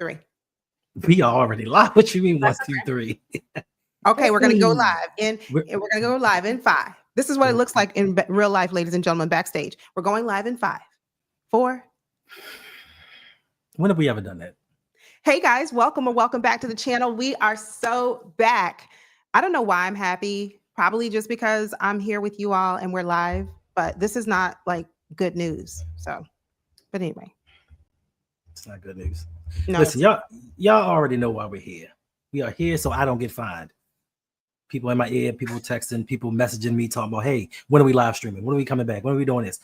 Three. We are already live. What you mean? One, That's two, three. okay. We're gonna go Hey. live, and we're gonna go live in 5. This is what it looks like in real life, ladies and gentlemen, backstage. We're going live in 5, 4. When have we ever done that? Hey guys, welcome or welcome back to the channel. We are so back. I don't know why I'm happy. Probably just because I'm here with you all and we're live. But this is not like good news. So, but anyway. It's not good news. No, Listen, y'all already know why we're here. We are here so I don't get fined. People in my ear, people texting, people messaging me talking about, hey, when are we live streaming? When are we coming back? When are we doing this?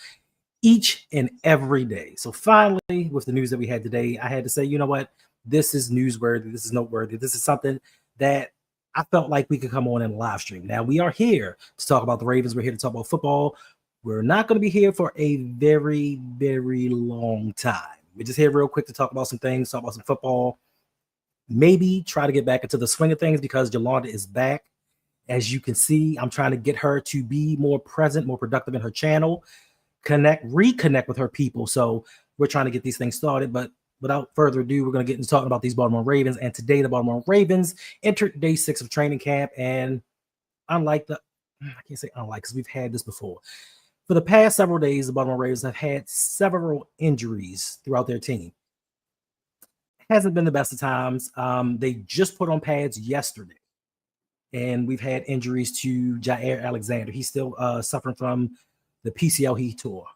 Each and every day. So finally, with the news that we had today, I had to say, you know what? This is newsworthy. This is noteworthy. This is something that I felt like we could come on and live stream. Now, we are here to talk about the Ravens. We're here to talk about football. We're not going to be here for a very, very long time. We're just here real quick to talk about some things, talk about some football, maybe try to get back into the swing of things because Yolanda is back. As you can see, I'm trying to get her to be more present, more productive in her channel, reconnect with her people. So we're trying to get these things started. But without further ado, we're going to get into talking about these Baltimore Ravens. And today, the Baltimore Ravens entered day 6 of training camp. And I can't say unlike because we've had this before. For the past several days, the Baltimore Ravens have had several injuries throughout their team. Hasn't been the best of times. They just put on pads yesterday. And we've had injuries to Jair Alexander. He's still suffering from the PCL he tore.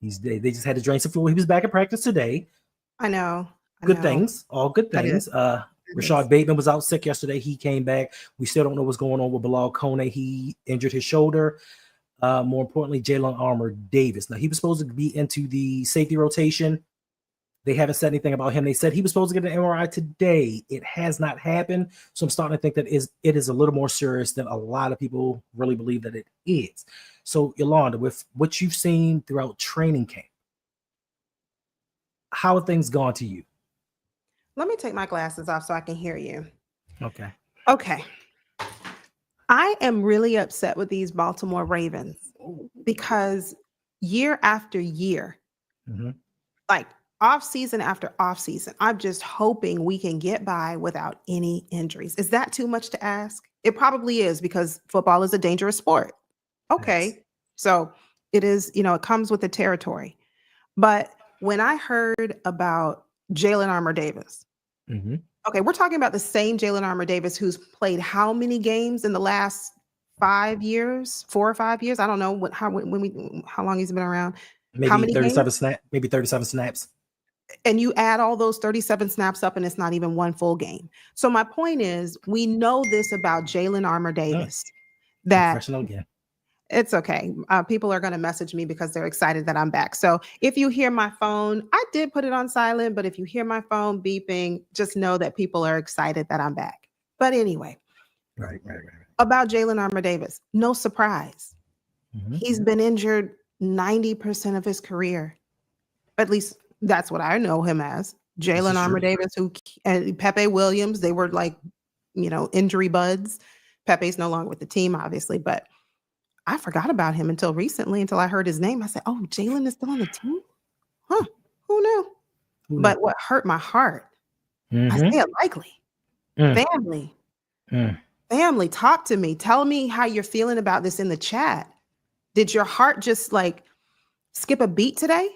They just had to drain some fluid. He was back in practice today. I know. Good things. All good things. Rashad Bateman was out sick yesterday. He came back. We still don't know what's going on with Bilal Kone. He injured his shoulder. More importantly, Jalen Armour Davis. Now, he was supposed to be into the safety rotation. They haven't said anything about him. They said he was supposed to get an MRI today. It has not happened. So I'm starting to think that it is a little more serious than a lot of people really believe that it is. So, Yolanda, with what you've seen throughout training camp, how have things gone to you? Let me take my glasses off so I can hear you. Okay. I am really upset with these Baltimore Ravens because year after year, like off season after off season, I'm just hoping we can get by without any injuries. Is that too much to ask? It probably is because football is a dangerous sport. Okay. Yes. So it is, it comes with the territory. But when I heard about Jalen Armour Davis, okay, we're talking about the same Jalen Armour Davis who's played how many games in the last 5 years, 4 or 5 years? I don't know how long he's been around. Maybe how many 37 snaps. Maybe 37 snaps. And you add all those 37 snaps up and it's not even one full game. So my point is, we know this about Jalen Armour Davis. That professional again. It's okay. People are going to message me because they're excited that I'm back. So if you hear my phone, I did put it on silent, but if you hear my phone beeping, just know that people are excited that I'm back. But anyway, right. About Jalen Armour Davis, no surprise. He's been injured 90% of his career. At least that's what I know him as. Jalen Armour Davis, and Pepe Williams, they were like, injury buds. Pepe's no longer with the team, obviously, but I forgot about him until recently, until I heard his name. I said, oh, Jalen is still on the team? Huh, who knew? But what hurt my heart, Isaiah Likely, family, talk to me. Tell me how you're feeling about this in the chat. Did your heart just like skip a beat today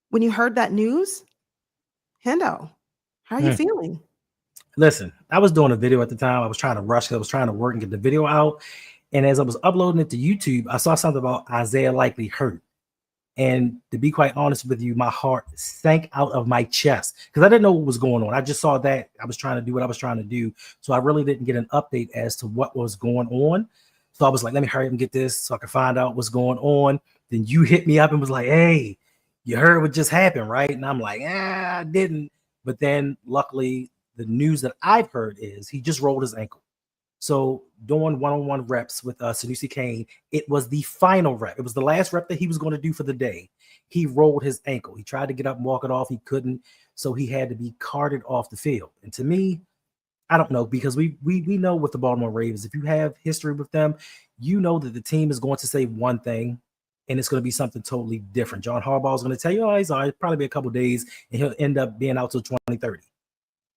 when you heard that news? Hendo, how are you feeling? Listen, I was doing a video at the time. I was trying to rush because I was trying to work and get the video out. And as I was uploading it to YouTube, I saw something about Isaiah Likely hurt. And to be quite honest with you, my heart sank out of my chest because I didn't know what was going on. I just saw that I was trying to do what I was trying to do. So I really didn't get an update as to what was going on. So I was like, let me hurry up and get this so I can find out what's going on. Then you hit me up and was like, hey, you heard what just happened, right? And I'm like, I didn't. But then luckily, the news that I've heard is he just rolled his ankle. So doing one-on-one reps with Sanusi Kane, it was the final rep. It was the last rep that he was going to do for the day. He rolled his ankle. He tried to get up and walk it off. He couldn't. So he had to be carted off the field. And to me, I don't know, because we know with the Baltimore Ravens, if you have history with them, you know that the team is going to say one thing and it's going to be something totally different. John Harbaugh is going to tell you, oh, he's all right, probably be a couple of days, and he'll end up being out till 2030.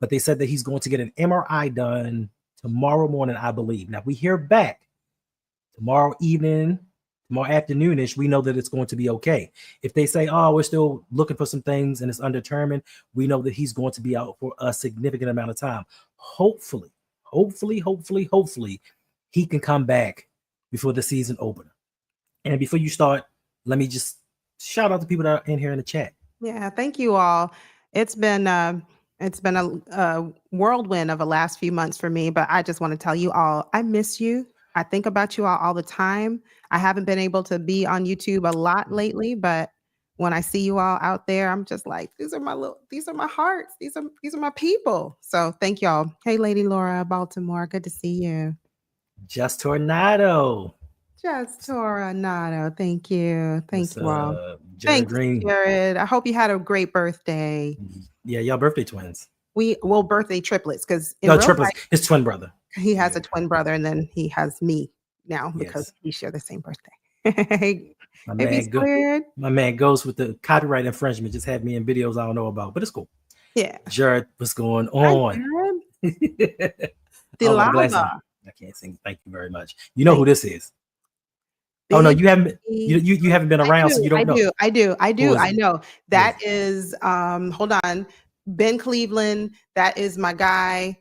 but they said that he's going to get an MRI done tomorrow morning, I believe. Now, if we hear back tomorrow evening, tomorrow afternoonish, we know that it's going to be okay. If they say, oh, we're still looking for some things and it's undetermined, we know that he's going to be out for a significant amount of time. Hopefully, he can come back before the season opener. And before you start, let me just shout out to people that are in here in the chat. Yeah, thank you all. It's been a whirlwind of the last few months for me, but I just want to tell you all, I miss you. I think about you all the time. I haven't been able to be on YouTube a lot lately, but when I see you all out there, I'm just like, these are my hearts. These are my people. So thank y'all. Hey, Lady Laura, Baltimore. Good to see you. Just Tornado. Just Tornado. Thank you. Thank you all. Jared Thanks, Green. Jared. I hope you had a great birthday. Yeah, y'all birthday twins. Birthday triplets, because triplets. His twin brother. He has a twin brother, and then he has me now because we share the same birthday. My man goes with the copyright infringement. Just had me in videos I don't know about, but it's cool. Yeah. Jared, what's going on? The lava. I can't sing. Thank you very much. You know who this is? Oh no, you haven't. You haven't been around, so you don't know. I do. I know. That is. Hold on, Ben Cleveland. That is my guy.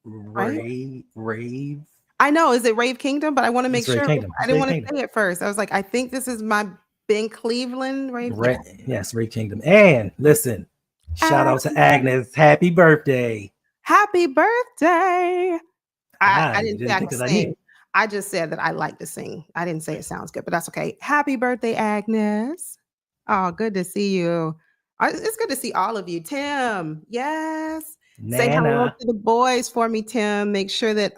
Rave. I know. Is it Rave Kingdom? But I want to make sure. I didn't want to say it first. I was like, I think this is my Ben Cleveland. Yes, Rave Kingdom. And listen, shout out to Agnes. Happy birthday. Happy birthday. I didn't say I could sing. I just said that I like to sing. I didn't say it sounds good, but that's okay. Happy birthday, Agnes. Oh, good to see you. It's good to see all of you. Tim, yes. Nana. Say hello to the boys for me, Tim. Make sure that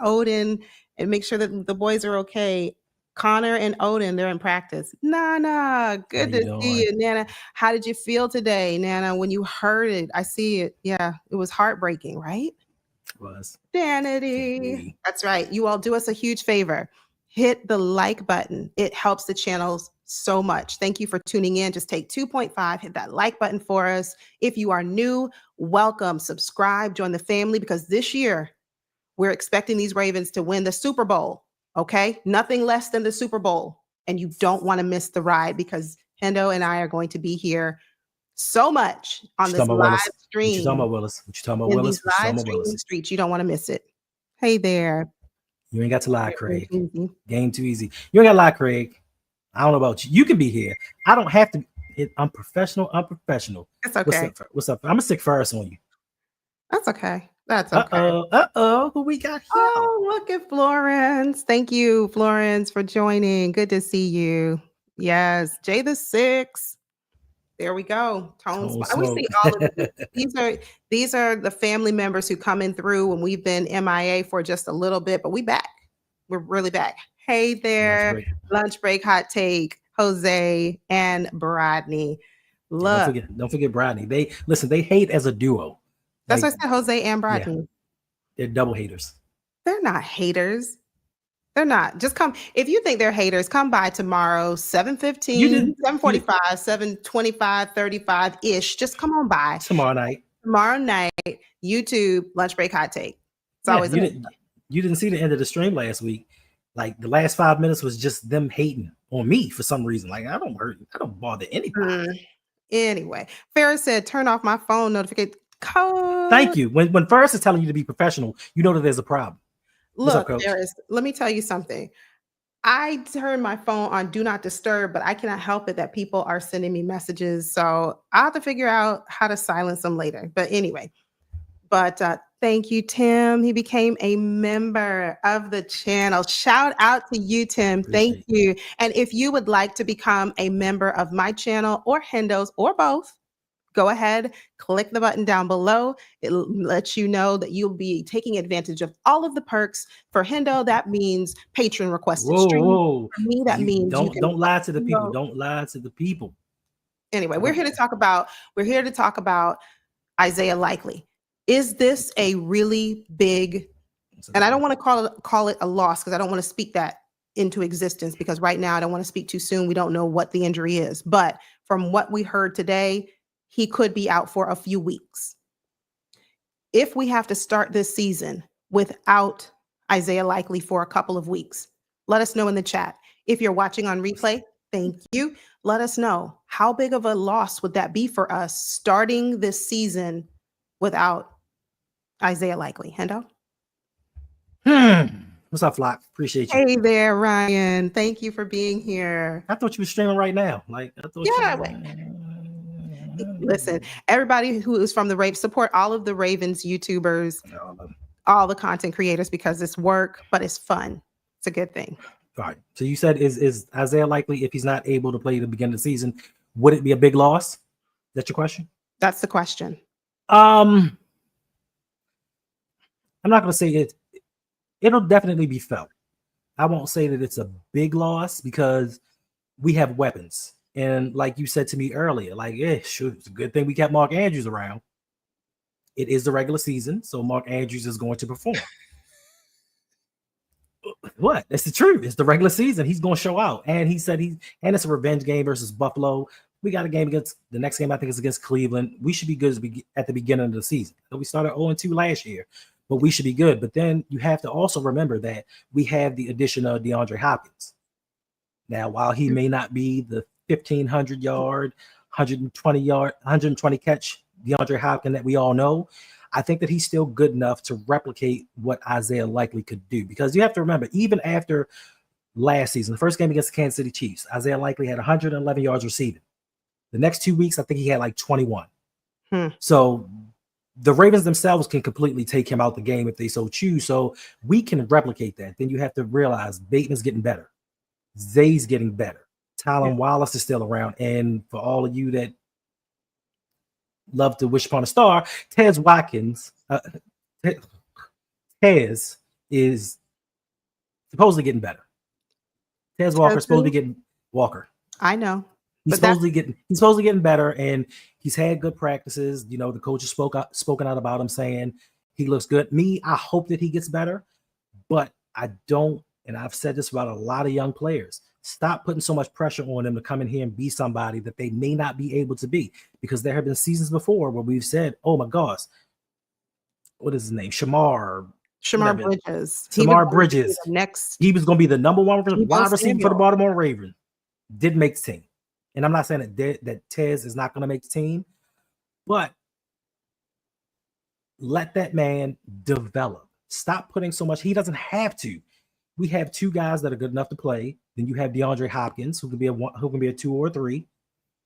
make sure that the boys are okay. Connor and Odin, they're in practice. Nana, good to see you, Nana. How did you feel today, Nana, when you heard it? I see it. Yeah, it was heartbreaking, right? It was. Danity. That's right. You all do us a huge favor. Hit the like button. It helps the channels so much. Thank you for tuning in. Just take 2.5, hit that like button for us. If you are new, welcome, subscribe, join the family, because this year we're expecting these Ravens to win the Super Bowl. Okay? Nothing less than the Super Bowl. And you don't want to miss the ride, because Hendo and I are going to be here so much on this live stream. What you talking about, Willis? What you talking about, Willis? These live streaming streets, you don't want to miss it. Hey there. You ain't got to lie, Craig. Game too easy. You ain't got to lie, Craig. I don't know about you. You can be here. I don't have to. I'm professional. That's okay. What's up? I'm gonna stick first on you. That's okay. That's okay. Who we got here? Oh, look at Florence. Thank you, Florence, for joining. Good to see you. Yes, Jay the Six. There we go. We see all of these are the family members who come in through when we've been MIA for just a little bit, but we back. We're really back. Hey there, lunch break hot take, Jose and Bradney. Look, don't forget Bradney. They hate as a duo. That's why I said Jose and Bradney. Yeah, they're double haters. They're not haters. They're not. Just come. If you think they're haters, come by tomorrow, 7:15, 7:45, 7:25, 35-ish. Just come on by. Tomorrow night, YouTube, lunch break hot take. It's always you didn't see the end of the stream last week. Like the last 5 minutes was just them hating on me for some reason. Like I don't bother anybody. Anyway, Ferris said, turn off my phone notification code. Thank you. When Ferris is telling you to be professional, you know that there's a problem. Look, Ferris, let me tell you something. I turn my phone on do not disturb, but I cannot help it that people are sending me messages. So I'll have to figure out how to silence them later. But anyway, thank you, Tim. He became a member of the channel. Shout out to you, Tim. Thank you. And if you would like to become a member of my channel or Hendo's or both, go ahead, click the button down below. It'll let you know that you'll be taking advantage of all of the perks. For Hendo, that means patron requested stream. For me, that means don't lie to the people. Don't lie to the people. Anyway, we're here to talk about Isaiah Likely. Is this a really big, and I don't want to call it a loss, because I don't want to speak that into existence, because right now I don't want to speak too soon. We don't know what the injury is, but from what we heard today, he could be out for a few weeks. If we have to start this season without Isaiah Likely for a couple of weeks, let us know in the chat. If you're watching on replay, thank you. Let us know, how big of a loss would that be for us starting this season without Isaiah Likely? Hendo? What's up, Flock? Appreciate you. Hey there, Ryan. Thank you for being here. I thought you were streaming right now. Like, I thought Yeah, listen, everybody who is from the Ravens, support all of the Ravens YouTubers, all the content creators, because it's work, but it's fun. It's a good thing. All right. So you said, is Isaiah Likely, if he's not able to play the beginning of the season, would it be a big loss? That's your question? That's the question. I'm not going to say it. It'll definitely be felt. I won't say that it's a big loss because we have weapons. And like you said to me earlier, like, sure, it's a good thing we kept Mark Andrews around. It is the regular season, so Mark Andrews is going to perform. What? It's the truth. It's the regular season. He's going to show out. And he said and it's a revenge game versus Buffalo. We got a game against the next game, I think, is against Cleveland. We should be good at the beginning of the season. We started 0-2 last year, but we should be good. But then you have to also remember that we have the addition of DeAndre Hopkins. Now, while he may not be the 1,500 yard, 120 catch DeAndre Hopkins that we all know, I think that he's still good enough to replicate what Isaiah Likely could do. Because you have to remember, even after last season, the first game against the Kansas City Chiefs, Isaiah Likely had 111 yards receiving. The next 2 weeks, I think he had like 21. So the Ravens themselves can completely take him out the game if they so choose. So we can replicate that. Then you have to realize Bateman's getting better. Zay's getting better. Tylan Wallace is still around. And for all of you that love to wish upon a star, Tez Watkins, Tez is supposedly getting better. Tez Walker is supposed to be getting Walker. I know. He's supposedly getting better, and he's had good practices. You know, the coaches spoken out about him, saying he looks good. I hope that he gets better, but I don't, and I've said this about a lot of young players. Stop putting so much pressure on them to come in here and be somebody that they may not be able to be, because there have been seasons before where we've said, "Oh my gosh, what is his name? Shamar Bridges. He was going to be the number one wide receiver for the Baltimore Ravens. Didn't make the team." And I'm not saying that Tez is not going to make the team, but let that man develop. Stop putting so much. He doesn't have to. We have two guys that are good enough to play. Then you have DeAndre Hopkins, who can be a 2 or 3.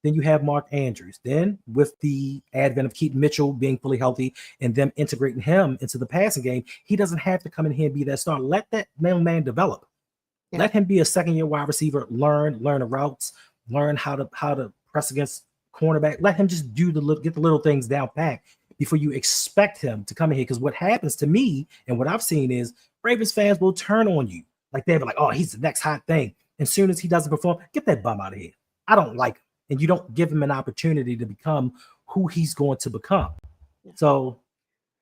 Then you have Mark Andrews. Then with the advent of Keaton Mitchell being fully healthy and them integrating him into the passing game, he doesn't have to come in here and be that star. Let that man develop. Yeah. Let him be a second-year wide receiver. Learn the routes. Learn how to press against cornerback. Let him just get the little things down pat before you expect him to come in here. Because what happens to me and what I've seen is Ravens fans will turn on you. Like they'll be like, "Oh, he's the next hot thing." As soon as he doesn't perform, get that bum out of here. I don't like him. And you don't give him an opportunity to become who he's going to become. Yeah. So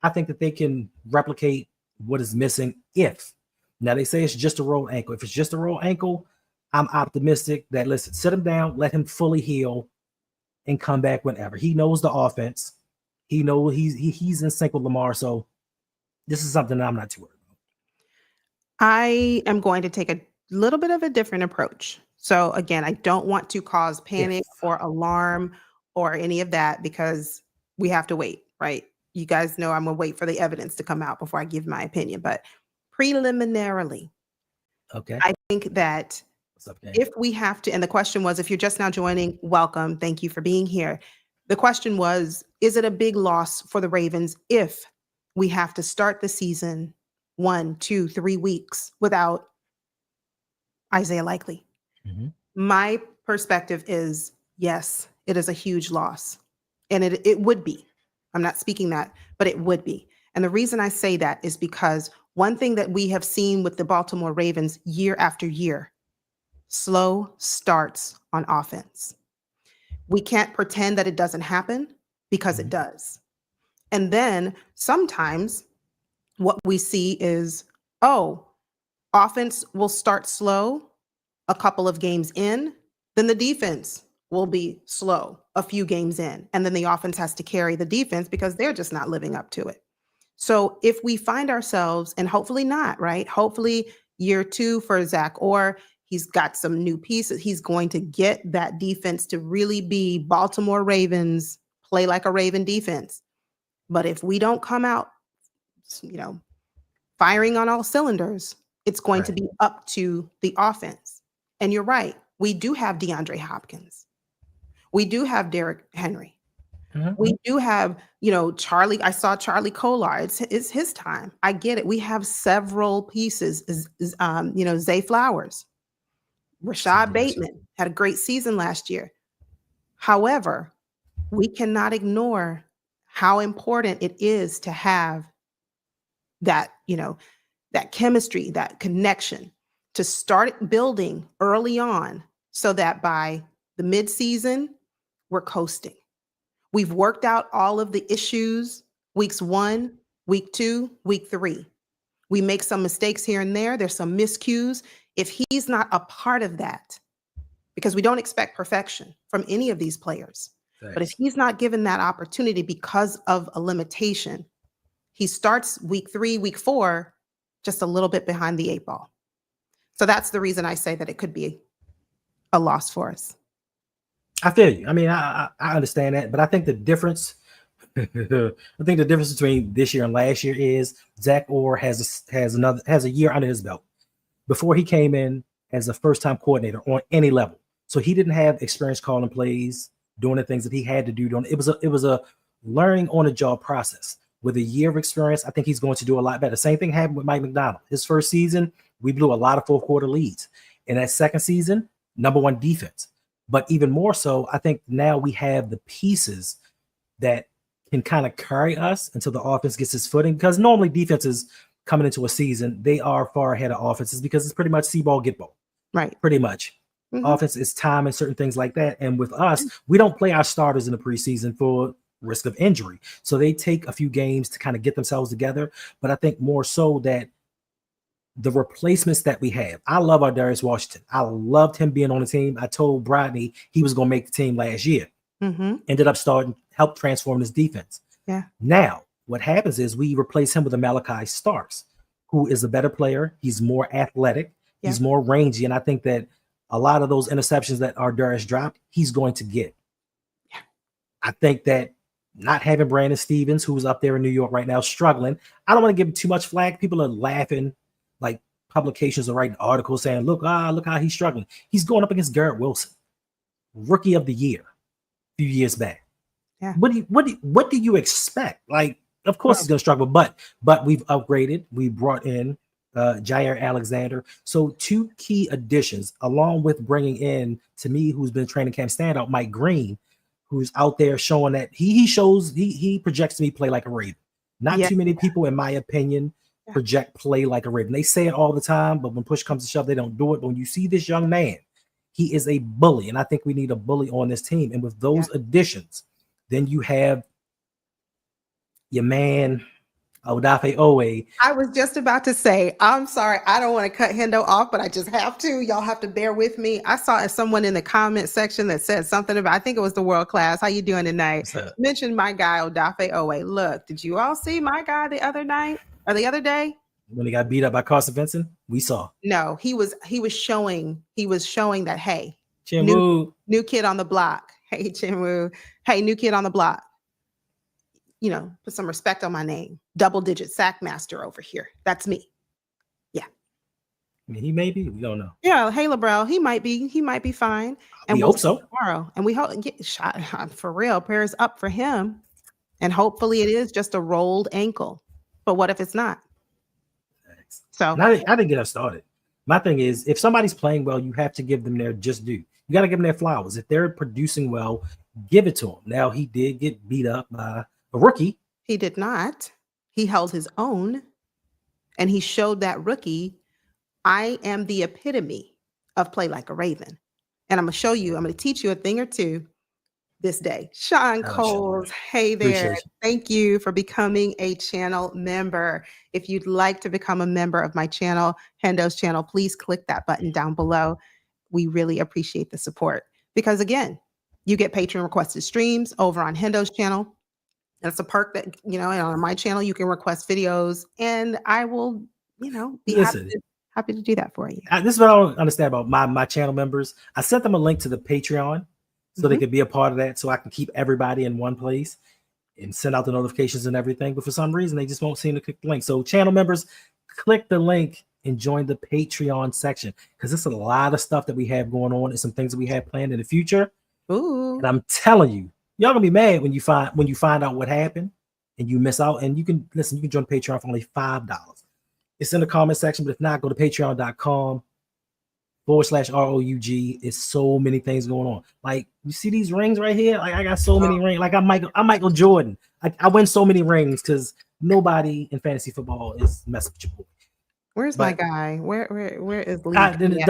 I think that they can replicate what is missing if. Now they say it's just a rolled ankle. If it's just a rolled ankle, I'm optimistic that, listen, sit him down, let him fully heal, and come back whenever. He knows the offense. He knows he's in sync with Lamar. So this is something that I'm not too worried about. I am going to take a little bit of a different approach. So again, I don't want to cause panic or alarm or any of that, because we have to wait, right? You guys know I'm going to wait for the evidence to come out before I give my opinion. But preliminarily, okay, I think that if we have to, and the question was, if you're just now joining, welcome. Thank you for being here. The question was, is it a big loss for the Ravens if we have to start the season 1, 2, 3 weeks without Isaiah Likely? Mm-hmm. My perspective is, yes, it is a huge loss. And it would be. I'm not speaking that, but it would be. And the reason I say that is because one thing that we have seen with the Baltimore Ravens year after year, slow starts on offense. We can't pretend that it doesn't happen, because it does. And then sometimes what we see is, offense will start slow a couple of games in, then the defense will be slow a few games in, and then the offense has to carry the defense because they're just not living up to it. So if we find ourselves, and hopefully not, right? Hopefully year 2 for Zach, or he's got some new pieces. He's going to get that defense to really be Baltimore Ravens, play like a Raven defense. But if we don't come out, firing on all cylinders, it's going to Right. be up to the offense. And you're right. We do have DeAndre Hopkins. We do have Derrick Henry. Mhm. We do have, Charlie. I saw Charlie Kolar. It's his time. I get it. We have several pieces. Zay Flowers, Rashad Yes, sir. Bateman had a great season last year. However, we cannot ignore how important it is to have that, that chemistry, that connection, to start building early on so that by the midseason, we're coasting. We've worked out all of the issues weeks 1, week 2, week 3. We make some mistakes here and there. There's some miscues. If he's not a part of that, because we don't expect perfection from any of these players, but if Thanks. he's not given that opportunity because of a limitation, he starts week 3, week 4, just a little bit behind the 8 ball. So that's the reason I say that it could be a loss for us. I feel you. I mean, I understand that, but I think the difference, I think the difference between this year and last year is Zach Orr has a year under his belt. Before he came in as a first time coordinator on any level, so he didn't have experience calling plays, doing the things that he had to do. It was a learning on the job process. With a year of experience, I think he's going to do a lot better. Same thing happened with Mike McDonald. His first season, we blew a lot of fourth quarter leads. In that second season, number 1 defense. But even more so, I think now we have the pieces that can kind of carry us until the offense gets its footing. Because normally defenses coming into a season, they are far ahead of offenses because it's pretty much see ball, get ball. Right. Pretty much. Mhm. Offense is time and certain things like that. And with us, we don't play our starters in the preseason for risk of injury. So they take a few games to kind of get themselves together. But I think more so that the replacements that we have. I love our Darius Washington. I loved him being on the team. I told Brodney he was going to make the team last year. Mm-hmm. Ended up help transform his defense. Yeah. Now, what happens is we replace him with a Malachi Starks, who is a better player. He's more athletic. Yeah. He's more rangy. And I think that a lot of those interceptions that our Darius dropped, he's going to get. Yeah. I think that not having Brandon Stevens, who's up there in New York right now, struggling. I don't want to give him too much flack. People are laughing. Like publications are writing articles saying, look how he's struggling. He's going up against Garrett Wilson, rookie of the year, a few years back. Yeah. What do you expect? Like, of course he's going to struggle, but we've upgraded. We brought in Jair Alexander. So 2 key additions, along with bringing in, to me, who's been training camp standout, Mike Green, who's out there showing that he projects to me play like a Raven. Not too many people, in my opinion, project play like a Raven. They say it all the time, but when push comes to shove, they don't do it. But when you see this young man, he is a bully, and I think we need a bully on this team. And with those additions, then you have your man Odafe Owe. I was just about to say, I'm sorry, I don't want to cut Hendo off, but I just have to. Y'all have to bear with me. I saw someone in the comment section that said something about, I think it was the World Class. How you doing tonight? Mentioned my guy Odafe Owe. Look, did you all see my guy the other night or the other day? When he got beat up by Carson Benson? We saw. No, he was showing that, hey, Chinwoo. New kid on the block. Hey, Chinwoo. Hey, new kid on the block. Put some respect on my name. Double-digit sack master over here. That's me. Yeah. I mean, he may be. We don't know. Yeah. Hey, LeBron. He might be fine. And we hope so. Tomorrow. And we hope get shot for real. Prayers up for him. And hopefully it is just a rolled ankle. But what if it's not? Thanks. So I didn't get us started. My thing is, if somebody's playing well, you have to give them their just due. You got to give them their flowers. If they're producing well, give it to them. Now, he did get beat up by a rookie. He did not. He held his own, and he showed that rookie, I am the epitome of play like a Raven. And I'm going to teach you a thing or two this day. Sean Coles, hey there. Thank you for becoming a channel member. If you'd like to become a member of my channel, Hendo's channel, please click that button down below. We really appreciate the support because, again, You get Patreon requested streams over on Hendo's channel. That's a perk that, and on my channel, you can request videos and I will, be Listen, happy to do that for you. this is what I don't understand about my channel members. I sent them a link to the Patreon so they Mhm. could be a part of that, so I can keep everybody in one place and send out the notifications and everything. But for some reason, they just won't seem to click the link. So channel members, click the link and join the Patreon section, because there's a lot of stuff that we have going on and some things that we have planned in the future. Ooh. And I'm telling you, y'all gonna be mad when you find out what happened and you miss out. And you can join Patreon for only $5. It's in the comment section, but if not, go to patreon.com/ROUG. It's so many things going on. Like, you see these rings right here? Like, I got so many rings. Like, I'm Michael Jordan. I win so many rings because nobody in fantasy football is messing with your boy. Where's my guy? Where is Lee? Don't even do that.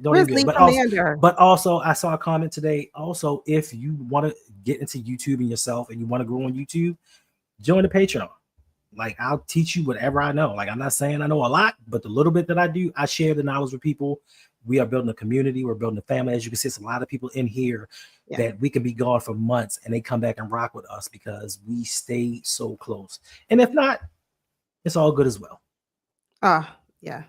Don't Where's even do Lee that. Commander? But also, I saw a comment today. Also, if you want to get into YouTube and yourself and you want to grow on YouTube, join the Patreon. Like, I'll teach you whatever I know. Like, I'm not saying I know a lot, but the little bit that I do, I share the knowledge with people. We are building a community. We're building a family. As you can see, it's a lot of people in here that we can be gone for months and they come back and rock with us because we stay so close. And if not, it's all good as well. Yeah.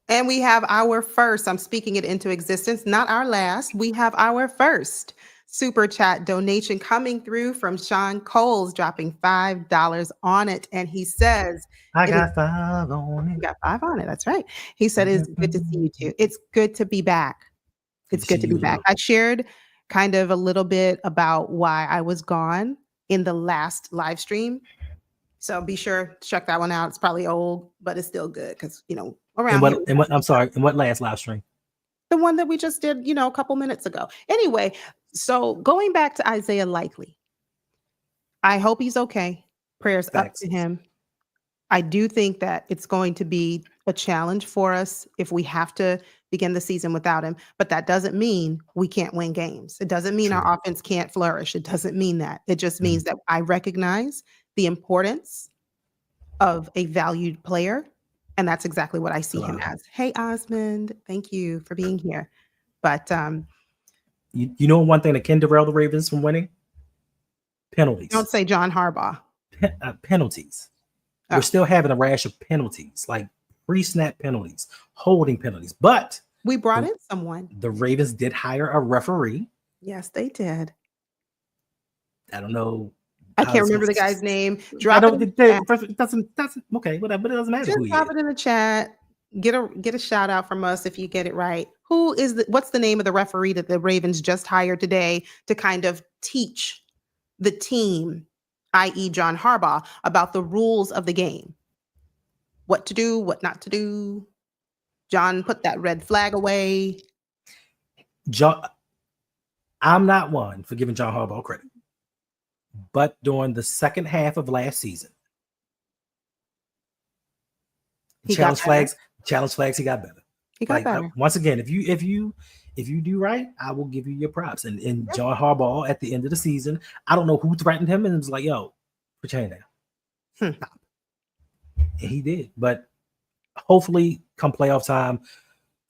And we have our first, I'm speaking it into existence, not our last. We have our first super chat donation coming through from Sean Coles, dropping $5 on it. And he says, I got 5 on it. You got 5 on it. That's right. He said, it's good to see you too. It's good to be back. It's good to be back. I shared kind of a little bit about why I was gone in the last live stream. So be sure to check that one out. It's probably old, but it's still good because, around here. And what last live stream? The one that we just did, a couple minutes ago. Anyway, so going back to Isaiah Likely, I hope he's okay. Prayers up to him. I do think that it's going to be a challenge for us if we have to begin the season without him, but that doesn't mean we can't win games. It doesn't mean our offense can't flourish. It doesn't mean that. It just means that I recognize the importance of a valued player, and that's exactly what I see him as. Hey, Osmond, thank you for being here. But you know one thing that can derail the Ravens from winning? Penalties. Don't say John Harbaugh. Penalties. We're still having a rash of penalties, like pre-snap penalties, holding penalties. But we brought in someone. The Ravens did hire a referee. Yes, they did. I don't know. I can't remember the guy's name. Drop it in the chat. It doesn't okay, whatever, but it doesn't matter. Just drop it in the chat. Get a shout out from us if you get it right. What's the name of the referee that the Ravens just hired today to kind of teach the team, i.e. John Harbaugh, about the rules of the game? What to do, what not to do. John, put that red flag away. I'm not one for giving John Harbaugh credit. But during the second half of last season, challenge flags, he got better. He got better. Once again, if you do right, I will give you your props. And John Harbaugh at the end of the season, I don't know who threatened him and was like, "Yo, put your hand down." Stop. And he did. But hopefully, come playoff time,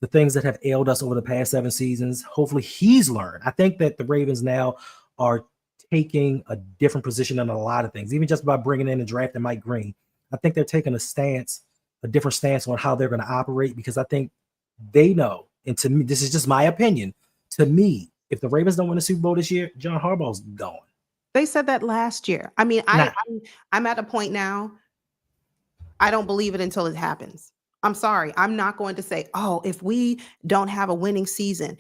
the things that have ailed us over the past 7 seasons, hopefully he's learned. I think that the Ravens now are taking a different position on a lot of things, even just by bringing in and drafting Mike Green. I think they're taking a different stance on how they're going to operate, because I think they know, and to me, this is just my opinion, to me, if the Ravens don't win the Super Bowl this year, John Harbaugh's gone. They said that last year. I mean, I'm at a point now, I don't believe it until it happens. I'm sorry. I'm not going to say, oh, if we don't have a winning season,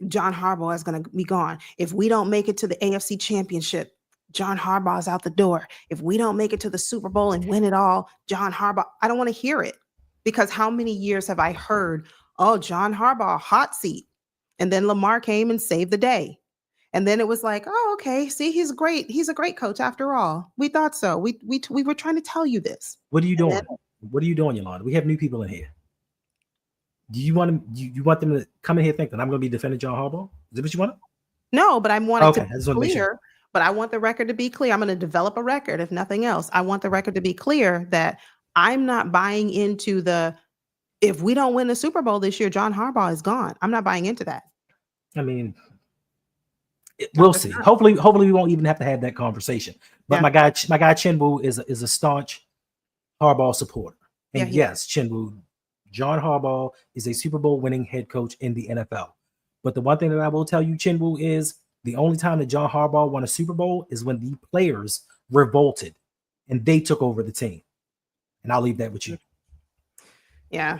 John Harbaugh is going to be gone. If we don't make it to the AFC Championship, John Harbaugh is out the door. If we don't make it to the Super Bowl and win it all, John Harbaugh, I don't want to hear it. Because how many years have I heard, oh, John Harbaugh, hot seat. And then Lamar came and saved the day. And then it was like, oh, okay, see, he's great. He's a great coach after all. We thought so. We were trying to tell you this. What are you doing? What are you doing, Yolanda? We have new people in here. Do you want them to come in here thinking I'm going to be defending John Harbaugh? Is that what you want? No, but I'm wanting to be clear. But I want the record to be clear. I'm going to develop a record, if nothing else. I want the record to be clear that I'm not buying into if we don't win the Super Bowl this year, John Harbaugh is gone. I'm not buying into that. I mean, We'll see. Hopefully we won't even have to have that conversation. But Yeah. my guy Chinwoo is a staunch Harbaugh supporter. Yeah, And yes, Chinwoo, John Harbaugh is a Super Bowl winning head coach in the NFL. But the one thing that I will tell you, Chinwoo, is the only time that John Harbaugh won a Super Bowl is when the players revolted and they took over the team. And I'll leave that with you. Yeah.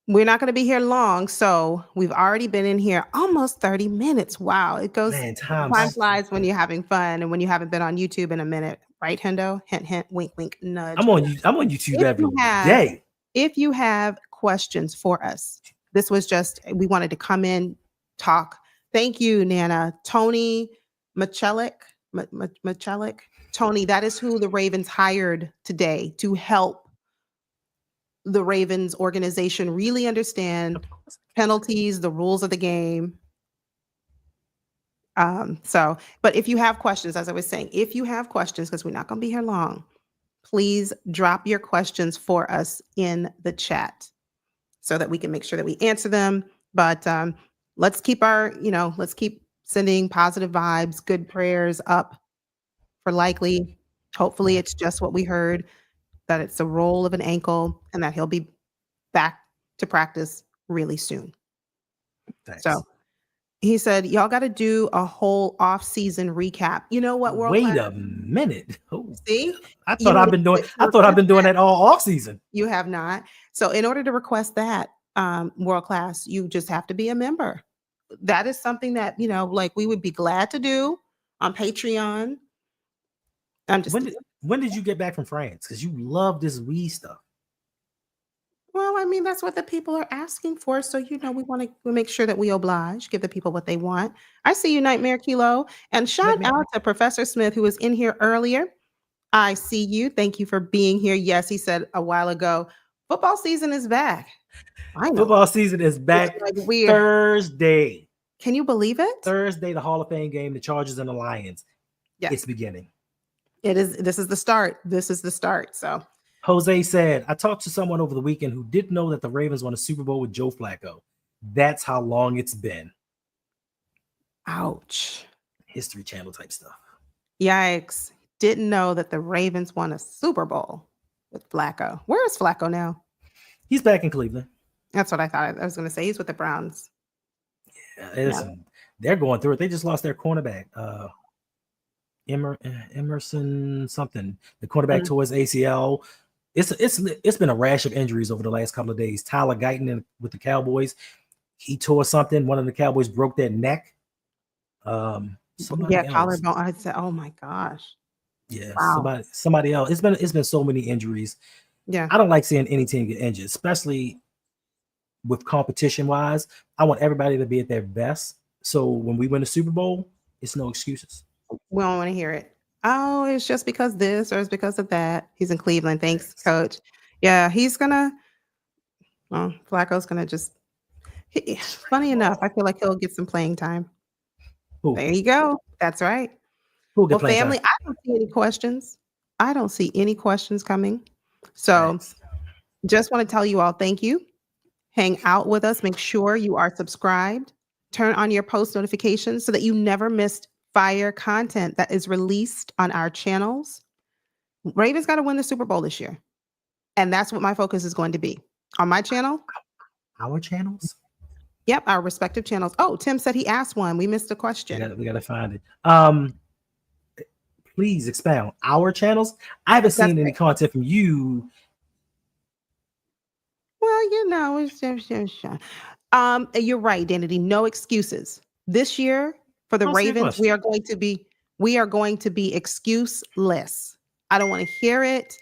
We're not going to be here long, so we've already been in here almost 30 minutes. Wow, it goes Man, time times flies when you're having fun and when you haven't been on YouTube in a minute, right, Hendo? Hint, hint, wink, wink, nudge. I'm on YouTube If every you have, day. if you have questions for us, this was just we wanted to come in, talk. Thank you, Nana. Tony Michelik, Michelik. Tony, that is who the Ravens hired today to help the Ravens organization really understand penalties, the rules of the game. But if you have questions, as I was saying, if you have questions, because we're not going to be here long, please drop your questions for us in the chat so that we can make sure that we answer them. But let's keep let's keep sending positive vibes, good prayers up for Likely. Hopefully it's just what we heard, that it's a roll of an ankle and that he'll be back to practice really soon. Thanks. So he said, y'all got to do a whole off-season recap. You know what, World Wait Class? a minute. Oh, See? I thought I've been doing that all off season. You have not. So in order to request that, World Class, you just have to be a member. That is something that, like we would be glad to do on Patreon. I'm just When did you get back from France? Because you love this weed stuff. Well, I mean, that's what the people are asking for. So, we want to make sure that we oblige, give the people what they want. I see you, Nightmare Kilo. And shout out to Professor Smith, who was in here earlier. I see you. Thank you for being here. Yes, he said a while ago, football season is back. I know. Football season is back Thursday. Can you believe it? Thursday, the Hall of Fame game, the Chargers and the Lions. Yes. It's beginning. It is. This is the start. This is the start. So Jose said, I talked to someone over the weekend who didn't know that the Ravens won a Super Bowl with Joe Flacco. That's how long it's been. Ouch. History Channel type stuff. Yikes. Didn't know that the Ravens won a Super Bowl with Flacco. Where is Flacco now? He's back in Cleveland. That's what I thought. I was going to say he's with the Browns. Yeah, they're going through it. They just lost their cornerback. Emerson something. The cornerback towards ACL. It's been a rash of injuries over the last couple of days. Tyler Guyton with the Cowboys, he tore something. One of the Cowboys broke their neck. Collarbone. I said, oh my gosh. Yeah, wow. somebody else. It's been so many injuries. Yeah, I don't like seeing any team get injured, especially with competition wise. I want everybody to be at their best. So when we win the Super Bowl, it's no excuses. We don't want to hear it. Oh, it's just because this or it's because of that. He's in Cleveland. Thanks, Coach. Yeah, he's gonna. Well, Flacco's gonna just. Funny enough, I feel like he'll get some playing time. Ooh. There you go. That's right. Well, family, I don't see any questions. I don't see any questions coming. So just want to tell you all thank you. Hang out with us. Make sure you are subscribed. Turn on your post notifications so that you never missed fire content that is released on our channels. Ravens got to win the Super Bowl this year. And that's what my focus is going to be. On my channel. Our channels? Yep, our respective channels. Oh, Tim said he asked one. We missed a question. We got to find it. Please expound. Our channels? I haven't seen any content from you. Well, it's you're right, Danity. No excuses. This year for the Ravens, we are going to be excuseless. I don't want to hear it.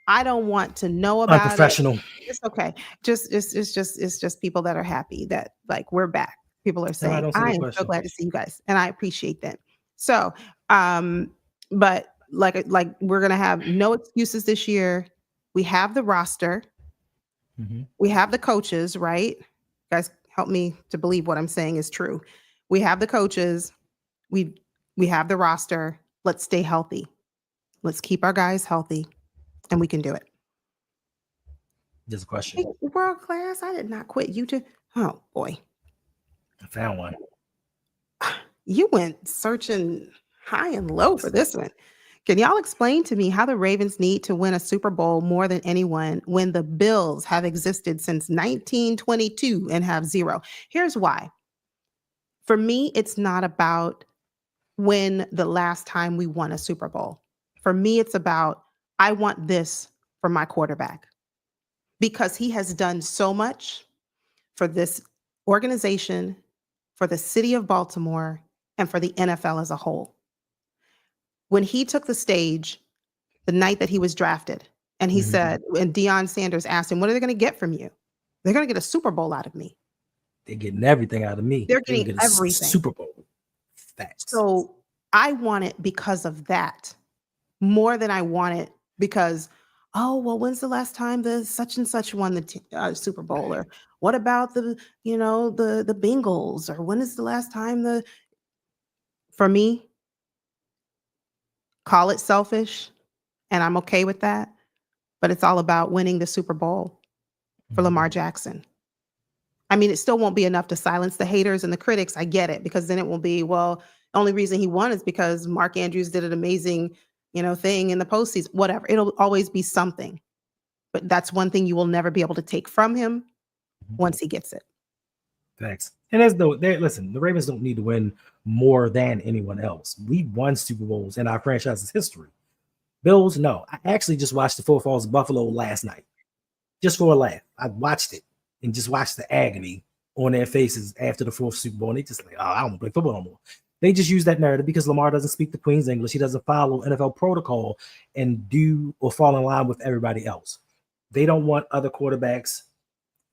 I don't want to know about Unprofessional. it. It's okay. It's just people that are happy that like we're back. People are saying, I am so glad to see you guys. And I appreciate that. So, but like we're gonna have no excuses this year. We have the roster. Mm-hmm. We have the coaches, right? You guys help me to believe what I'm saying is true. We have the coaches. We have the roster. Let's stay healthy. Let's keep our guys healthy, and we can do it. There's a question. Hey, World Class, I did not quit. You just, oh boy. I found one. You went searching high and low for this one. Can y'all explain to me how the Ravens need to win a Super Bowl more than anyone when the Bills have existed since 1922 and have zero? Here's why. For me, it's not about when the last time we won a Super Bowl. For me, it's about I want this for my quarterback because he has done so much for this organization, for the city of Baltimore, and for the NFL as a whole. When he took the stage the night that he was drafted, and he Mhm. said, and Deion Sanders asked him, "What are they going to get from you?" They're going to get a Super Bowl out of me. They're getting everything out of me. They're They're gonna getting get a everything. Super Bowl. Facts. So I want it because of that more than I want it because, oh, well, when's the last time the such and such won the Super Bowl? Or what about the Bengals? Or when is the last time for me, call it selfish, and I'm okay with that, but it's all about winning the Super Bowl for Mhm. Lamar Jackson. I mean, it still won't be enough to silence the haters and the critics. I get it, because then it will be, well, the only reason he won is because Mark Andrews did an amazing, thing in the postseason. Whatever. It'll always be something. But that's one thing you will never be able to take from him Mhm. once he gets it. Facts. And as though they listen, the Ravens don't need to win more than anyone else. We won Super Bowls in our franchise's history. Bills, no. I actually just watched the Four Falls Buffalo last night, just for a laugh. I watched it and just watched the agony on their faces after the fourth Super Bowl. And they just like, oh, I don't play football no more. They just use that narrative because Lamar doesn't speak the Queen's English. He doesn't follow NFL protocol and do or fall in line with everybody else. They don't want other quarterbacks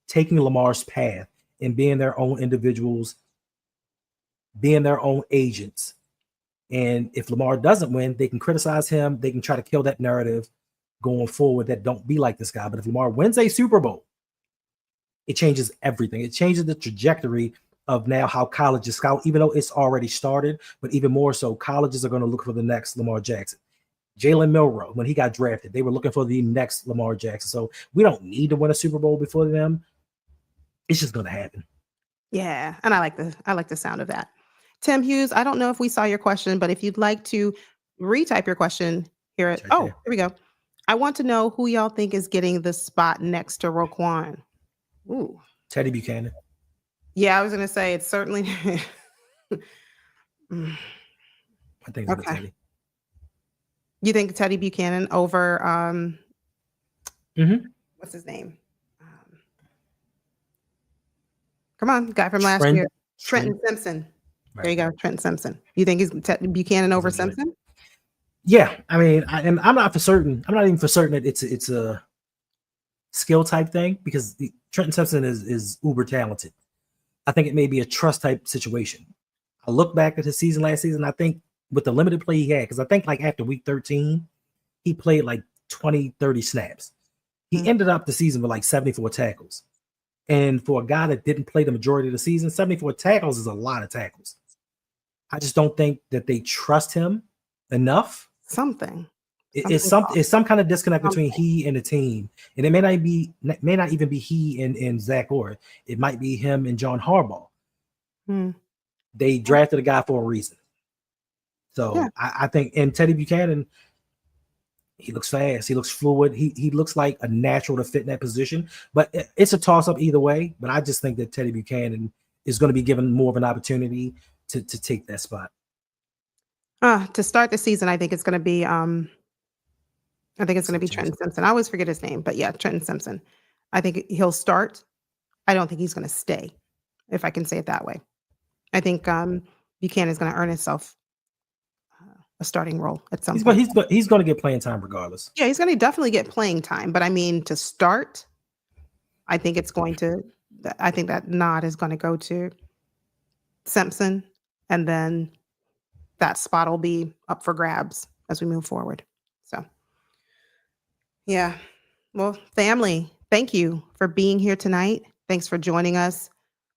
taking Lamar's path and being their own individuals, being their own agents. And if Lamar doesn't win, they can criticize him. They can try to kill that narrative going forward that don't be like this guy. But if Lamar wins a Super Bowl, it changes everything. It changes the trajectory of now how colleges scout, even though it's already started, but even more so, colleges are going to look for the next Lamar Jackson. Jalen Milroe, when he got drafted, they were looking for the next Lamar Jackson. So we don't need to win a Super Bowl before them. It's just going to happen. Yeah, and I like the sound of that. Tim Hughes, I don't know if we saw your question, but if you'd like to retype your question, It's right here there. we go. I want to know who y'all think is getting the spot next to Roquan. Ooh. Teddy Buchanan. Yeah, I was gonna say it's certainly Mm, I think it's going to be okay. Teddy. You think Teddy Buchanan over Mm-hmm. what's his name? Um, come on, guy from last year. Trent. Trenton Trent. Simpson. There Right. you go, Trenton Simpson. You think he's Buchanan He's over a joint. Simpson? Yeah, I mean, and I'm not for certain. I'm not even for certain that it's a skill type thing because Trenton Simpson is uber talented. I think it may be a trust type situation. I look back at his season last season. I think with the limited play he had, because I think like after week 13, he played like 20, 30 snaps. He Mm. ended up the season with like 74 tackles. And for a guy that didn't play the majority of the season, 74 tackles is a lot of tackles. I just don't think that they trust him enough. Something. It's Something's some off. it's some kind of disconnect between Something. he and the team, and it may not even be he and Zach Orr. It might be him and John Harbaugh. Mm. They Yeah. drafted a guy for a reason. Yeah. So I think, and Teddy Buchanan, he looks fast. He looks fluid. He looks like a natural to fit in that position. But it's a toss up either way. But I just think that Teddy Buchanan is going to be given more of an opportunity to take that spot. To start the season, I think it's gonna So be change. Trenton Simpson. I always forget his name, but yeah, Trenton Simpson. I think he'll start. I don't think he's gonna stay, if I can say it that way. I think Buchanan's gonna earn himself a starting role at some He's going point. he's going to get playing time regardless. Yeah, he's gonna definitely get playing time, but I mean to start, I think it's going to I think that nod is gonna go to Simpson, and then that spot will be up for grabs as we move forward. So yeah. Well, family, thank you for being here tonight. Thanks for joining us.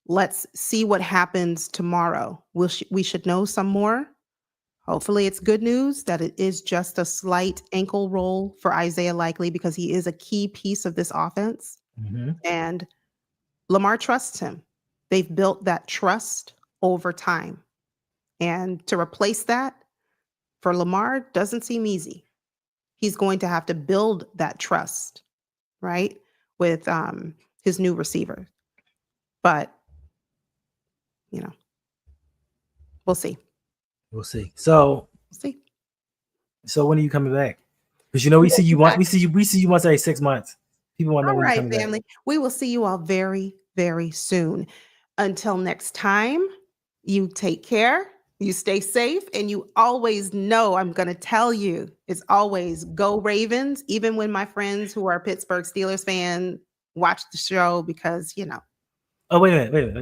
Let's see what happens tomorrow. We should know some more. Hopefully, it's good news that it is just a slight ankle roll for Isaiah Likely because he is a key piece of this offense. Mm-hmm. And Lamar trusts him. They've built that trust over time. And to replace that for Lamar doesn't seem easy. He's going to have to build that trust, right, with his new receiver. But, you know, we'll see. We'll see. So We'll see. when are you coming back? Because you know we We will see you be once back. we see you once every 6 months. People want to know All when you're right, coming back. family. We will see you all very, very soon. Until next time, you take care, you stay safe, and you always know I'm going to tell you it's always go Ravens, even when my friends who are Pittsburgh Steelers fan watch the show because, Oh, wait a minute.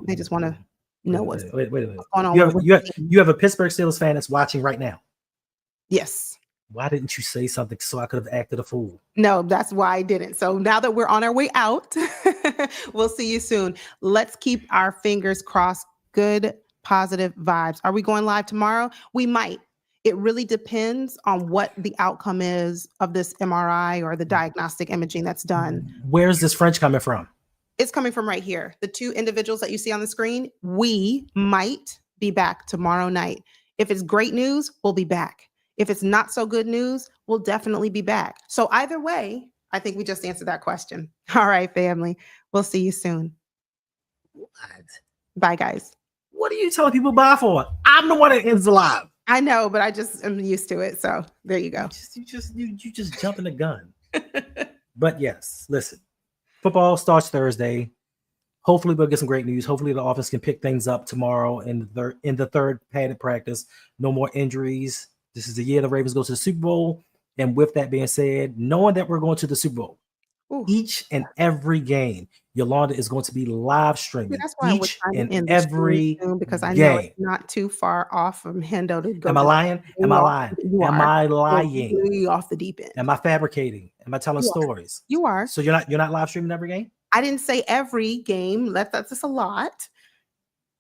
they just want to know what's Wait a minute. going on You with have the you have, team. you have a Pittsburgh Steelers fan that's watching right now. Yes. Why didn't you say something so I could have acted a fool? No, that's why I didn't. So now that we're on our way out, we'll see you soon. Let's keep our fingers crossed. Good, positive vibes. Are we going live tomorrow? We might. It really depends on what the outcome is of this MRI or the diagnostic imaging that's done. Where's this French coming from? It's coming from right here. The two individuals that you see on the screen, we might be back tomorrow night. If it's great news, we'll be back. If it's not so good news, we'll definitely be back. So either way, I think we just answered that question. All right, family. We'll see you soon. What? Bye, guys. What are you telling people bye for? I'm the one that ends the live. I know, but I just am used to it. So there you go. You just jumping the gun. But yes, listen. Football starts Thursday. Hopefully we'll get some great news. Hopefully the offense can pick things up tomorrow in the third padded practice. No more injuries. This is the year the Ravens go to the Super Bowl. And with that being said, knowing that we're going to the Super Bowl, each and every game, Yolanda is going to be live streaming. That's why I was Each trying and to end the every stream soon because I know game. it's not too far off from Hendo to go. Am I lying? Am I lying? You Am are. I You're lying? really off the deep end. Am I fabricating? Am I telling You are. stories? You are. So you're not live streaming every game? I didn't say every game. That's just a lot.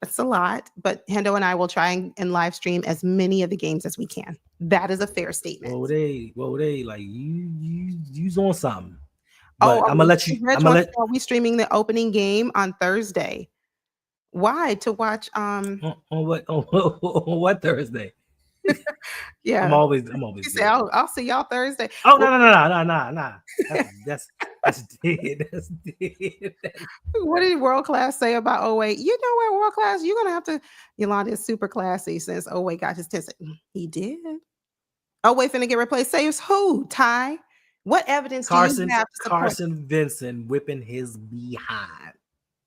That's a lot. But Hendo and I will try and live stream as many of the games as we can. That is a fair statement. Well, they like you's on something. Oh, But I'm gonna let you. Are we streaming the opening game on Thursday? Why? To watch on what Thursday? Yeah. I'm always You say, I'll see y'all Thursday. Oh, no. That's dead. That's dead. What did World Class say about 08? You know what, World Class? You're gonna have to. Yolanda is super classy since 08 got his 10. He did. 08 finna get replaced. Saves who? Ty? What evidence do you have to support? Carson Vincent whipping his behind.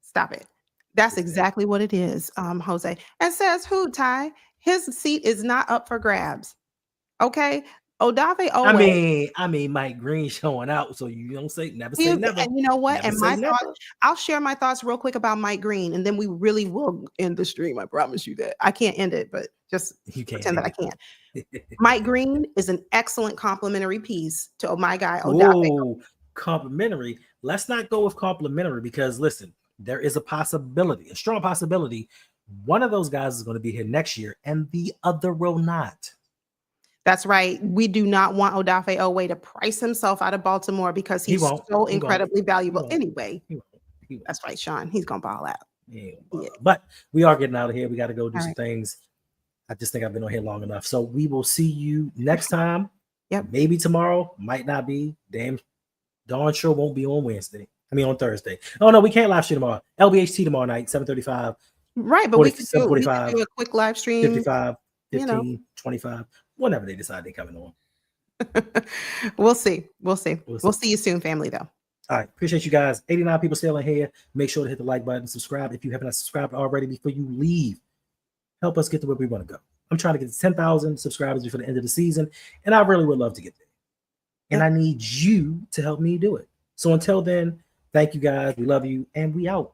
Stop it. That's exactly what it is, Jose. And says who, Ty? His seat is not up for grabs. Okay. Odafe Owe. I mean, Mike Green showing out, so you don't say never say never. And you know what? Never and my thoughts, I'll share my thoughts real quick about Mike Green, and then we really will end the stream. I promise you that. I can't end it, but just pretend that I can't. Mike Green is an excellent complimentary piece to my guy Odafe. Oh, complimentary. Let's not go with complimentary because listen, there is a possibility, a strong possibility, one of those guys is going to be here next year, and the other will not. That's right. We do not want Odafe Owe to price himself out of Baltimore because he's so incredibly valuable. Anyway, that's right, Sean. He's going to ball out. Yeah. But we are getting out of here. We got to go do some things. I just think I've been on here long enough. So we will see you next time. Yep. Maybe tomorrow. Might not be. Darn sure won't be on Wednesday. I mean on Thursday. Oh no, we can't live stream tomorrow. LBHT tomorrow night, 7:35. Right, but we can do a quick live stream. 55, 15, 25. Whenever they decide they're coming on. We'll see. We'll see you soon, family, though. All right. Appreciate you guys. 89 people still in here. Make sure to hit the like button, subscribe if you haven't subscribed already before you leave. Help us get to where we want to go. I'm trying to get to 10,000 subscribers before the end of the season, and I really would love to get there. And I need you to help me do it. So until then, thank you guys. We love you, and we out.